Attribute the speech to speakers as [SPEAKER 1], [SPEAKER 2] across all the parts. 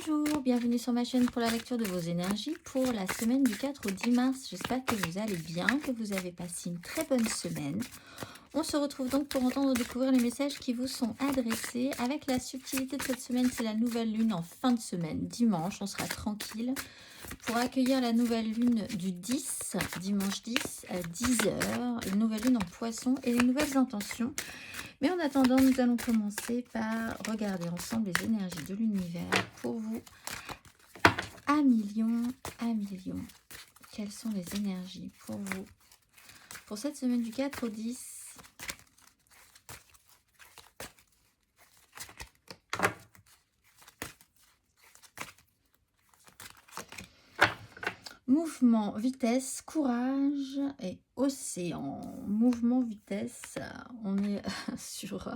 [SPEAKER 1] Bonjour, bienvenue sur ma chaîne pour la lecture de vos énergies pour la semaine du 4 au 10 mars. J'espère que vous allez bien, que vous avez passé une très bonne semaine. On se retrouve donc pour entendre découvrir les messages qui vous sont adressés. Avec la subtilité de cette semaine, c'est la nouvelle lune en fin de semaine. Dimanche, on sera tranquille pour accueillir la nouvelle lune du 10, dimanche 10 à 10h. Une nouvelle lune en poisson et les nouvelles intentions. Mais en attendant, nous allons commencer par regarder ensemble les énergies de l'univers pour vous. À million. Quelles sont les énergies pour vous pour cette semaine du 4 au 10? Mouvement, vitesse, courage et océan. Mouvement, vitesse, on est sur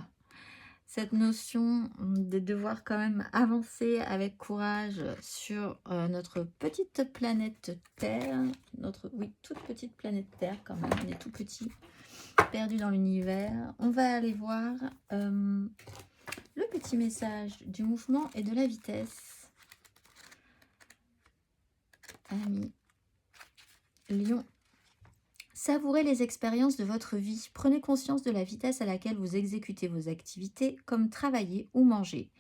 [SPEAKER 1] cette notion de devoir quand même avancer avec courage sur notre petite planète Terre. Oui, toute petite planète Terre quand même, on est tout petit, perdu dans l'univers. On va aller voir le petit message du mouvement et de la vitesse. Amis Lion, savourez les expériences de votre vie. Prenez conscience de la vitesse à laquelle vous exécutez vos activités, comme travailler ou manger.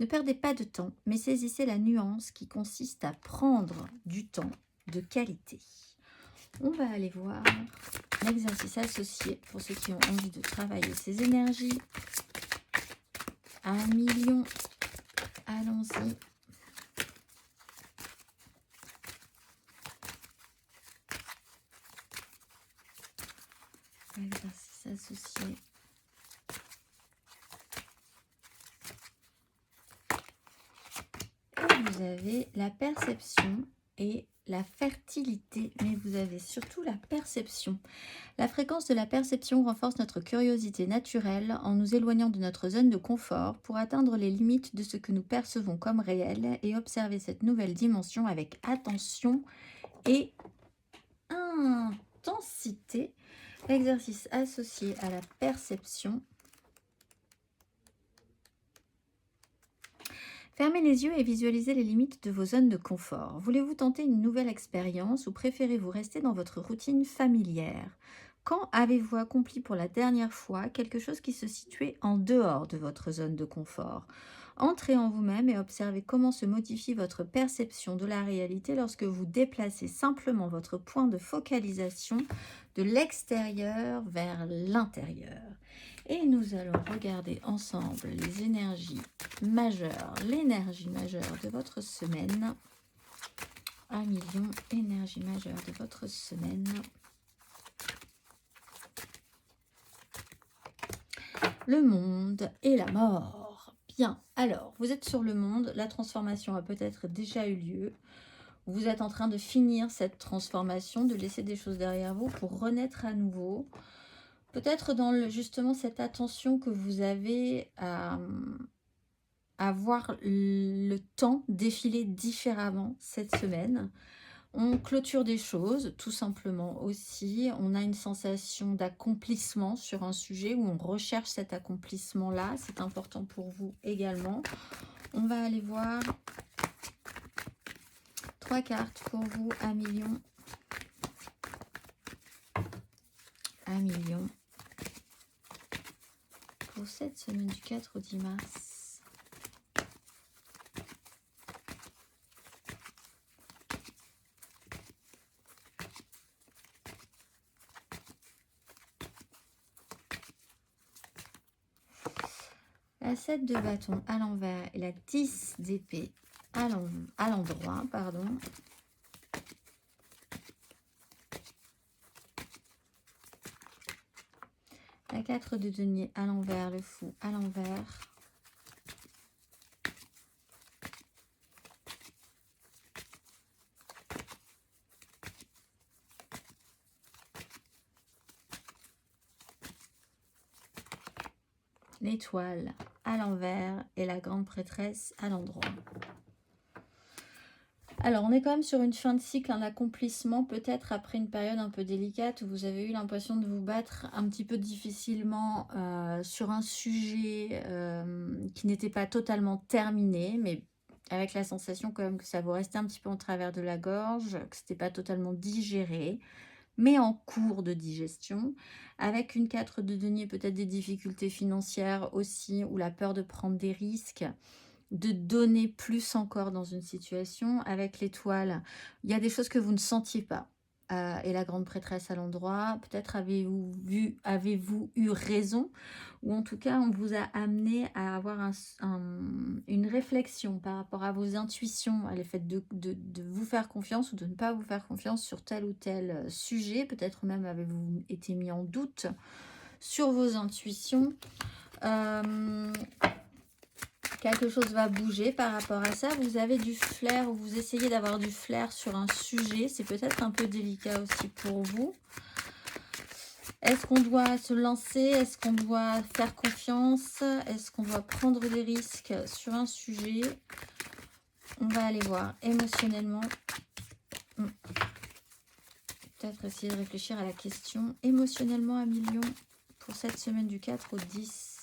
[SPEAKER 1] Ne perdez pas de temps, mais saisissez la nuance qui consiste à prendre du temps de qualité. On va aller voir l'exercice associé pour ceux qui ont envie de travailler ces énergies. À million, allons-y. Exercice associé. Et vous avez la perception et la fertilité, mais vous avez surtout la perception. La fréquence de la perception renforce notre curiosité naturelle en nous éloignant de notre zone de confort pour atteindre les limites de ce que nous percevons comme réel et observer cette nouvelle dimension avec attention et intensité. Exercice associé à la perception. Fermez les yeux et visualisez les limites de vos zones de confort. Voulez-vous tenter une nouvelle expérience ou préférez-vous rester dans votre routine familière? Quand avez-vous accompli pour la dernière fois quelque chose qui se situait en dehors de votre zone de confort? Entrez en vous-même et observez comment se modifie votre perception de la réalité lorsque vous déplacez simplement votre point de focalisation de l'extérieur vers l'intérieur. Et nous allons regarder ensemble les énergies majeures, l'énergie majeure de votre semaine. À million, énergie majeure de votre semaine. Le monde et la mort. Bien, alors, vous êtes sur le monde, la transformation a peut-être déjà eu lieu. Vous êtes en train de finir cette transformation, de laisser des choses derrière vous pour renaître à nouveau. Peut-être dans justement cette attention que vous avez à voir le temps défiler différemment cette semaine. On clôture des choses, tout simplement aussi. On a une sensation d'accomplissement sur un sujet où on recherche cet accomplissement-là. C'est important pour vous également. On va aller voir 3 cartes pour vous à million. À million. Pour cette semaine du 4 au 10 mars. La 7 de bâton à l'envers et la 10 d'épée à l'endroit, pardon. La 4 de denier à l'envers, le fou à l'envers. L'étoile à l'envers et la grande prêtresse à l'endroit. Alors, on est quand même sur une fin de cycle, un accomplissement, peut-être après une période un peu délicate où vous avez eu l'impression de vous battre un petit peu difficilement sur un sujet qui n'était pas totalement terminé, mais avec la sensation quand même que ça vous restait un petit peu en travers de la gorge, que c'était pas totalement digéré, mais en cours de digestion. Avec une 4 de denier, peut-être des difficultés financières aussi, ou la peur de prendre des risques, de donner plus encore dans une situation. Avec l'étoile, il y a des choses que vous ne sentiez pas. Et la grande prêtresse à l'endroit, peut-être avez-vous eu raison, ou en tout cas on vous a amené à avoir une réflexion par rapport à vos intuitions, à le fait de vous faire confiance ou de ne pas vous faire confiance sur tel ou tel sujet. Peut-être même avez-vous été mis en doute sur vos intuitions. Quelque chose va bouger par rapport à ça. Vous avez du flair, ou vous essayez d'avoir du flair sur un sujet. C'est peut-être un peu délicat aussi pour vous. Est-ce qu'on doit se lancer? Est-ce qu'on doit faire confiance? Est-ce qu'on doit prendre des risques sur un sujet? On va aller voir émotionnellement. Peut-être essayer de réfléchir à la question. Émotionnellement, 1 million pour cette semaine du 4 au 10.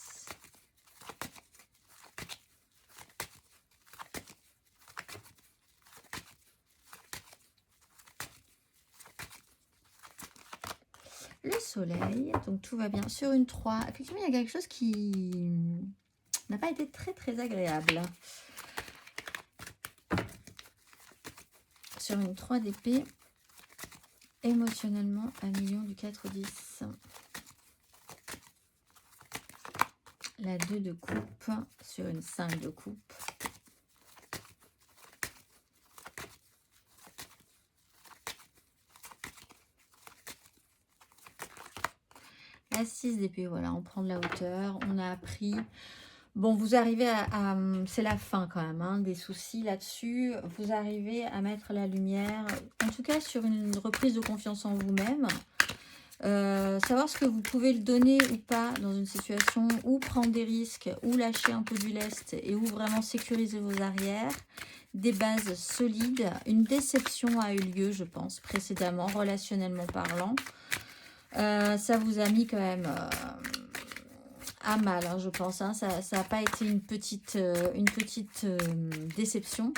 [SPEAKER 1] Le soleil, donc tout va bien. Sur une 3, effectivement, il y a quelque chose qui n'a pas été très très agréable. Sur une 3 d'épée, émotionnellement, 1 million du 4 au 10. La 2 de coupe sur une 5 de coupe. La 6 d'épée, voilà, on prend de la hauteur, on a appris. Bon, vous arrivez à c'est la fin quand même, hein, des soucis là-dessus. Vous arrivez à mettre la lumière, en tout cas sur une reprise de confiance en vous-même. Savoir ce que vous pouvez le donner ou pas dans une situation, ou prendre des risques, ou lâcher un peu du lest, et où vraiment sécuriser vos arrières. Des bases solides. Une déception a eu lieu, je pense, précédemment, relationnellement parlant. Ça vous a mis quand même à mal, hein, je pense. Hein. Ça n'a pas été une petite déception.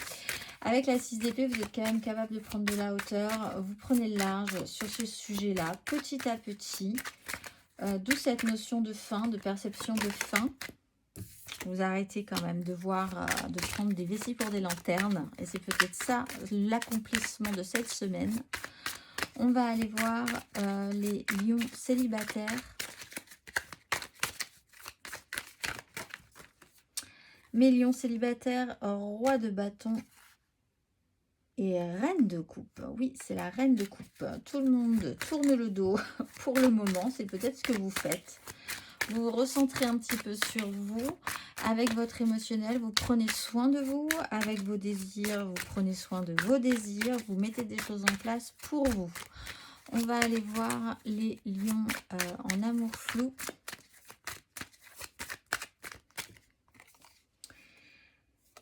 [SPEAKER 1] Avec la 6 d'épée, vous êtes quand même capable de prendre de la hauteur. Vous prenez le large sur ce sujet-là, petit à petit. D'où cette notion de fin, de perception de fin. Vous arrêtez quand même de voir, de prendre des vessies pour des lanternes. Et c'est peut-être ça, l'accomplissement de cette semaine. On va aller voir les lions célibataires. Mes lions célibataires, roi de bâton et reine de coupe. Oui, c'est la reine de coupe. Tout le monde tourne le dos pour le moment. C'est peut-être ce que vous faites. Vous vous recentrez un petit peu sur vous. Avec votre émotionnel, vous prenez soin de vous. Avec vos désirs, vous prenez soin de vos désirs. Vous mettez des choses en place pour vous. On va aller voir les lions en amour flou.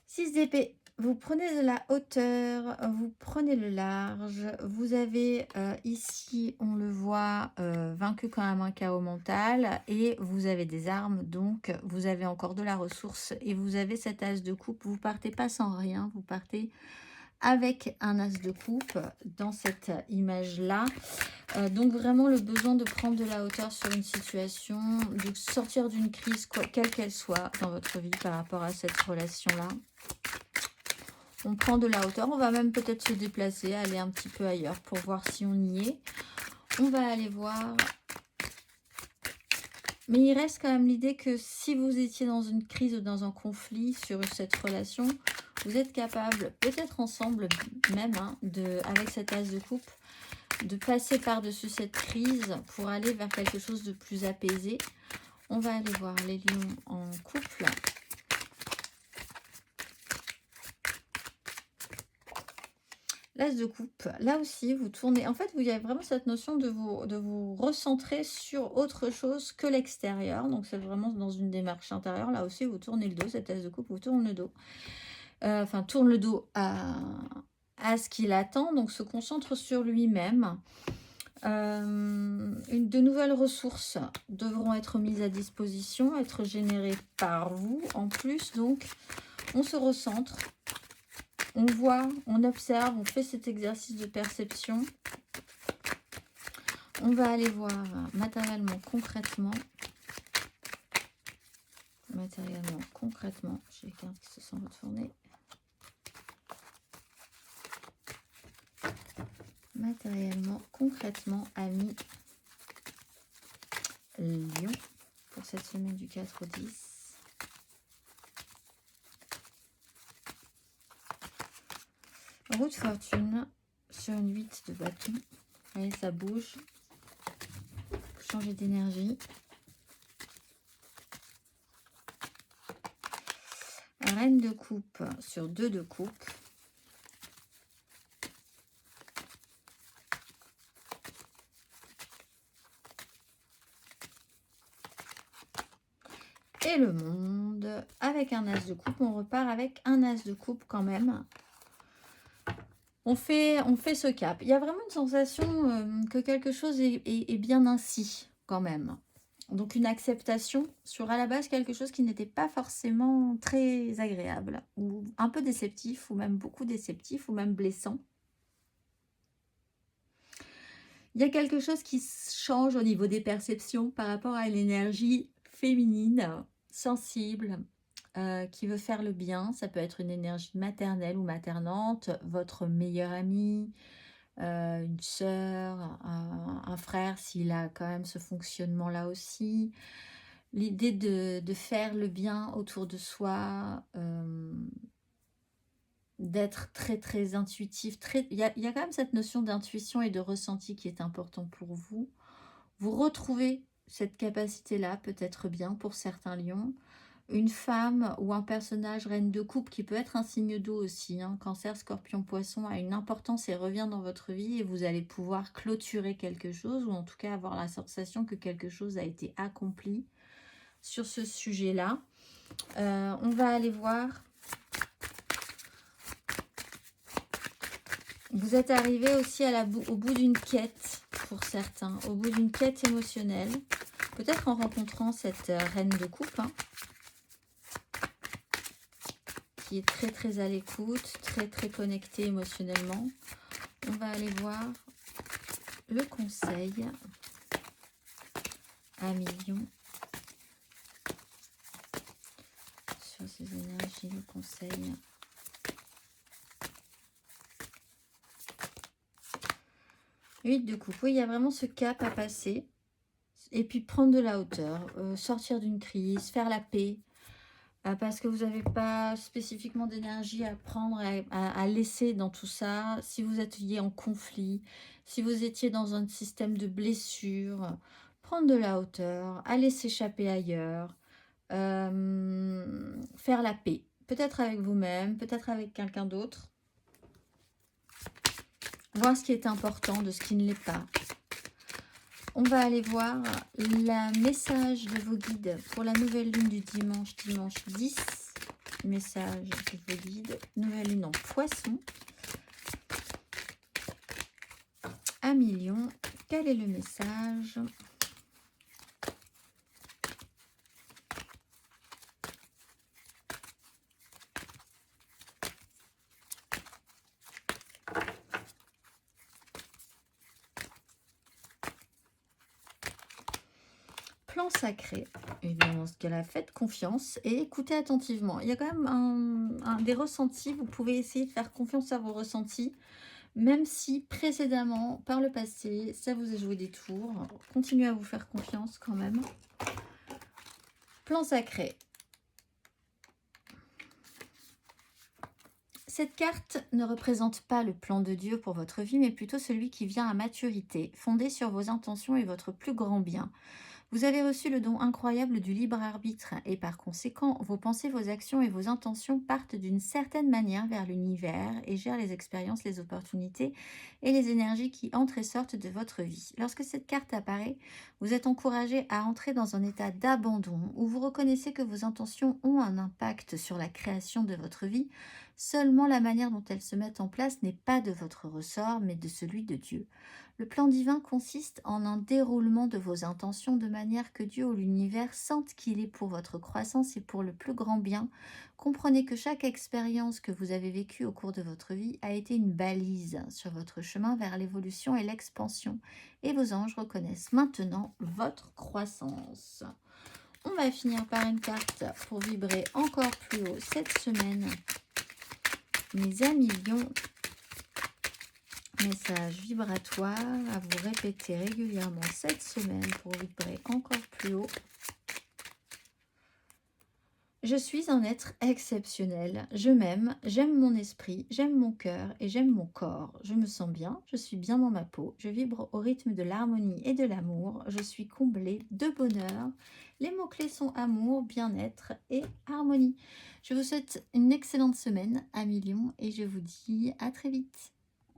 [SPEAKER 1] Six d'épée. Vous prenez de la hauteur, vous prenez le large. Vous avez ici, on le voit, vaincu quand même un chaos mental. Et vous avez des armes, donc vous avez encore de la ressource. Et vous avez cet as de coupe. Vous partez pas sans rien, vous partez avec un as de coupe dans cette image-là. Donc vraiment le besoin de prendre de la hauteur sur une situation, de sortir d'une crise, quelle qu'elle soit dans votre vie par rapport à cette relation-là. On prend de la hauteur, on va même peut-être se déplacer, aller un petit peu ailleurs pour voir si on y est. On va aller voir. Mais il reste quand même l'idée que si vous étiez dans une crise ou dans un conflit sur cette relation, vous êtes capable, peut-être ensemble même, hein, avec cet as de coupe, de passer par-dessus cette crise pour aller vers quelque chose de plus apaisé. On va aller voir les lions en couple. L'as de coupe, là aussi, vous tournez. En fait, il y a vraiment cette notion de vous recentrer sur autre chose que l'extérieur. Donc, c'est vraiment dans une démarche intérieure. Là aussi, vous tournez le dos. Cet as de coupe vous tourne le dos. Enfin, tourne le dos à ce qu'il attend. Donc, se concentre sur lui-même. De nouvelles ressources devront être mises à disposition, être générées par vous en plus. Donc, on se recentre. On voit, on observe, on fait cet exercice de perception. On va aller voir matériellement, concrètement. Matériellement, concrètement. J'ai les cartes qui se sont retournées. Matériellement, concrètement, amis Lion, pour cette semaine du 4 au 10. Roue de fortune sur une 8 de bâton. Allez, ça bouge. Changer d'énergie. Reine de coupe sur 2 de coupe. Et le monde avec un as de coupe. On repart avec un as de coupe quand même. On fait ce cap. Il y a vraiment une sensation que quelque chose est bien ainsi quand même. Donc une acceptation sur à la base quelque chose qui n'était pas forcément très agréable. Ou un peu déceptif, ou même beaucoup déceptif, ou même blessant. Il y a quelque chose qui change au niveau des perceptions par rapport à l'énergie féminine, sensible, qui veut faire le bien. Ça peut être une énergie maternelle ou maternante, votre meilleur ami, une sœur, un frère, s'il a quand même ce fonctionnement-là aussi. L'idée de faire le bien autour de soi, d'être très très intuitif. Il y a quand même cette notion d'intuition et de ressenti qui est important pour vous. Vous retrouvez cette capacité-là, peut-être bien pour certains lions. Une femme ou un personnage reine de coupe qui peut être un signe d'eau aussi, hein, Cancer, Scorpion, Poisson, a une importance et revient dans votre vie et vous allez pouvoir clôturer quelque chose ou en tout cas avoir la sensation que quelque chose a été accompli sur ce sujet-là. On va aller voir. Vous êtes arrivé aussi au bout d'une quête pour certains, au bout d'une quête émotionnelle, peut-être en rencontrant cette reine de coupe, hein, qui est très très à l'écoute, très très connectée émotionnellement. On va aller voir le conseil à million sur ces énergies, le conseil. Huit de coupe, oui, il y a vraiment ce cap à passer. Et puis prendre de la hauteur, sortir d'une crise, faire la paix. Parce que vous n'avez pas spécifiquement d'énergie à prendre, à laisser dans tout ça. Si vous étiez en conflit, si vous étiez dans un système de blessure, prendre de la hauteur, aller s'échapper ailleurs, faire la paix. Peut-être avec vous-même, peut-être avec quelqu'un d'autre. Voir ce qui est important de ce qui ne l'est pas. On va aller voir le message de vos guides pour la nouvelle lune du dimanche 10. Message de vos guides. Nouvelle lune en Poisson. À million. Quel est le message ? Plan sacré. Et bien dans ce cas-là, faites confiance et écoutez attentivement. Il y a quand même des ressentis. Vous pouvez essayer de faire confiance à vos ressentis. Même si précédemment, par le passé, ça vous a joué des tours. Continuez à vous faire confiance quand même. Plan sacré. Cette carte ne représente pas le plan de Dieu pour votre vie, mais plutôt celui qui vient à maturité, fondé sur vos intentions et votre plus grand bien. Vous avez reçu le don incroyable du libre arbitre et par conséquent, vos pensées, vos actions et vos intentions partent d'une certaine manière vers l'univers et gèrent les expériences, les opportunités et les énergies qui entrent et sortent de votre vie. Lorsque cette carte apparaît, vous êtes encouragé à entrer dans un état d'abandon où vous reconnaissez que vos intentions ont un impact sur la création de votre vie. Seulement la manière dont elles se mettent en place n'est pas de votre ressort, mais de celui de Dieu. Le plan divin consiste en un déroulement de vos intentions de manière que Dieu ou l'univers sentent qu'il est pour votre croissance et pour le plus grand bien. Comprenez que chaque expérience que vous avez vécue au cours de votre vie a été une balise sur votre chemin vers l'évolution et l'expansion. Et vos anges reconnaissent maintenant votre croissance. On va finir par une carte pour vibrer encore plus haut cette semaine. Mes amis lions, message vibratoire à vous répéter régulièrement cette semaine pour vibrer encore plus haut. Je suis un être exceptionnel, je m'aime, j'aime mon esprit, j'aime mon cœur et j'aime mon corps. Je me sens bien, je suis bien dans ma peau, je vibre au rythme de l'harmonie et de l'amour, je suis comblée de bonheur. Les mots-clés sont amour, bien-être et harmonie. Je vous souhaite une excellente semaine, amis lions, et je vous dis à très vite.